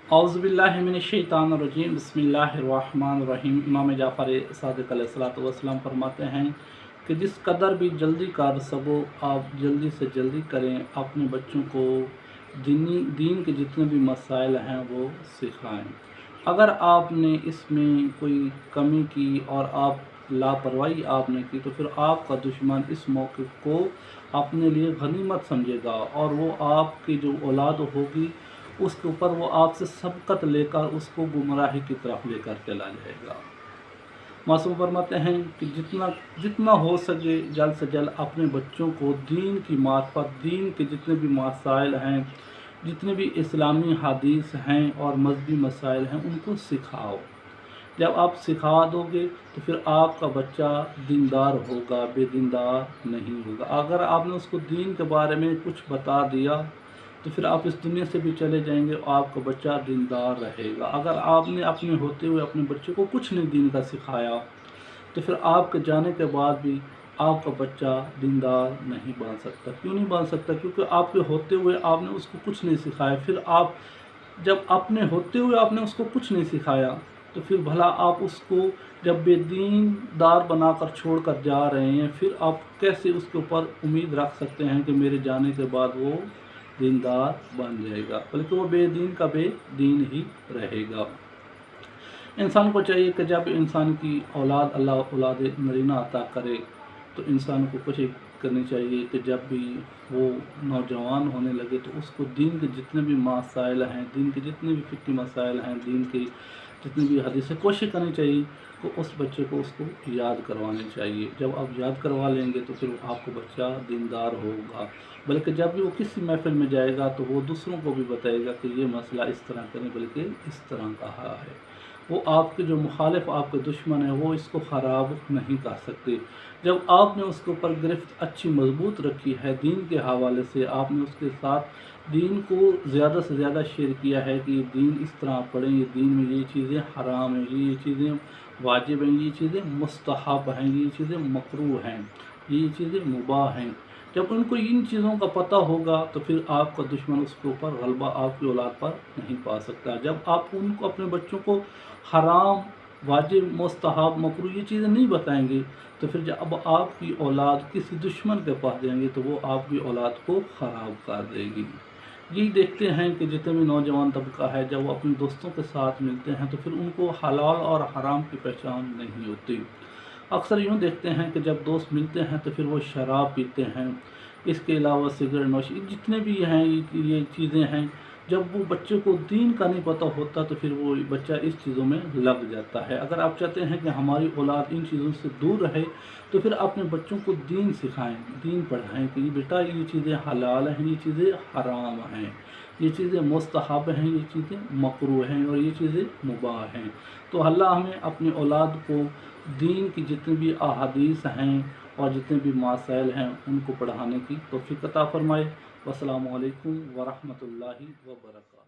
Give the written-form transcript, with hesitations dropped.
औज़ुबिल्लाहिमिनश्शैतानिर्रजीम बिस्मिल्लाहिर्रहमानिर्रहीम। इमाम जाफ़र सादिक़ अलैहिस्सलाम फरमाते हैं कि जिस कदर भी जल्दी कर सको आप जल्दी से जल्दी करें, अपने बच्चों को दीन के जितने भी मसाइल हैं वो सिखाएं। अगर आपने इसमें कोई कमी की और आप लापरवाही आपने की तो फिर आपका दुश्मन इस मौके को अपने लिए गनीमत समझेगा और वो आपकी जो औलाद होगी उसके ऊपर वो आपसे सबकत लेकर उसको गुमराही की तरफ लेकर चला जाएगा। मासूम फरमाते हैं कि जितना जितना हो सके जल्द से जल्द अपने बच्चों को दीन की मार्फत, दीन के जितने भी मसाइल हैं, जितने भी इस्लामी हदीस हैं और मजहबी मसाइल हैं उनको सिखाओ। जब आप सिखा दोगे तो फिर आपका बच्चा दीनदार होगा, बेदीनदार नहीं होगा। अगर आपने उसको दीन के बारे में कुछ बता दिया तो फिर आप इस दुनिया से भी चले जाएंगे और आपका बच्चा दीनदार रहेगा। अगर आपने अपने होते हुए अपने बच्चे को कुछ नहीं दीन का सिखाया तो फिर आपके जाने के बाद भी आपका बच्चा दीनदार नहीं बन सकता। क्यों नहीं बन सकता? क्योंकि आपके होते हुए आपने उसको कुछ नहीं सिखाया। फिर आप जब अपने होते हुए आपने उसको कुछ नहीं सिखाया तो फिर भला आप उसको जब बेदीनदार बनाकर छोड़ कर जा रहे हैं, फिर आप कैसे उसके ऊपर उम्मीद रख सकते हैं कि मेरे जाने के बाद वो दीनदार बन जाएगा? बल्कि वो बेदीन का बेदीन ही रहेगा। इंसान को चाहिए कि जब इंसान की औलाद अल्लाह औलाद नरीना अता करे तो इंसान को कोशिश करनी चाहिए कि जब भी वो नौजवान होने लगे तो उसको दीन के जितने भी मसाइल हैं, दीन के जितने भी फ़िक्री मसाइल हैं, दीन के जितनी भी हदीसें, कोशिश करनी चाहिए कि उस बच्चे को उसको याद करवानी चाहिए। जब आप याद करवा लेंगे तो फिर आपको बच्चा दीनदार होगा। बल्कि जब भी वो किसी महफ़िल में जाएगा तो वो दूसरों को भी बताएगा कि ये मसला इस तरह करें, बल्कि इस तरह कहा है। वो आपके जो मुखालिफ आपके दुश्मन है वो इसको ख़राब नहीं कर सकते। जब आपने उसके ऊपर गिरफ्त अच्छी मजबूत रखी है दीन के हवाले से, आपने उसके साथ दीन को ज़्यादा से ज़्यादा शेयर किया है कि ये दीन इस तरह पढ़ें, ये दीन में ये चीज़ें हराम हैं, ये चीज़ें वाजिब हैं, ये चीज़ें मुस्तहब हैं, ये चीज़ें मकरूह हैं, ये चीज़ें मुबाह हैं। जब उनको इन चीज़ों का पता होगा तो फिर आपका दुश्मन उसके ऊपर गलबा आपकी औलाद पर नहीं पा सकता। जब आप उनको अपने बच्चों को हराम, वाजिब, मुस्तहब, मकरूह ये चीज़ें नहीं बताएंगे तो फिर जब आपकी औलाद किसी दुश्मन के पास जाएंगे तो वो आपकी औलाद को ख़राब कर देगी। यही देखते हैं कि जितने भी नौजवान तबका है जब वो अपने दोस्तों के साथ मिलते हैं तो फिर उनको हलाल और हराम की पहचान नहीं होती। अक्सर यूँ देखते हैं कि जब दोस्त मिलते हैं तो फिर वो शराब पीते हैं, इसके अलावा सिगरेट नोशी जितने भी हैं ये चीज़ें हैं। जब वो बच्चे को दीन का नहीं पता होता तो फिर वो बच्चा इस चीज़ों में लग जाता है। अगर आप चाहते हैं कि हमारी औलाद इन चीज़ों से दूर रहे तो फिर अपने बच्चों को दीन सिखाएं, दीन पढ़ाएं कि बेटा ये चीज़ें हलाल हैं, ये चीज़ें हराम हैं, ये चीज़ें मुस्तहब हैं, ये चीज़ें मकरूह हैं और ये चीज़ें मुबाह हैं। तो अल्लाह हमें अपनी औलाद को दीन की जितनी भी अहादीस हैं और जितने भी मसाइल हैं उनको पढ़ाने की तौफीक अता फ़रमाए। अस्सलामु अलैकुम व रहमतुल्लाहि व बरकातहू।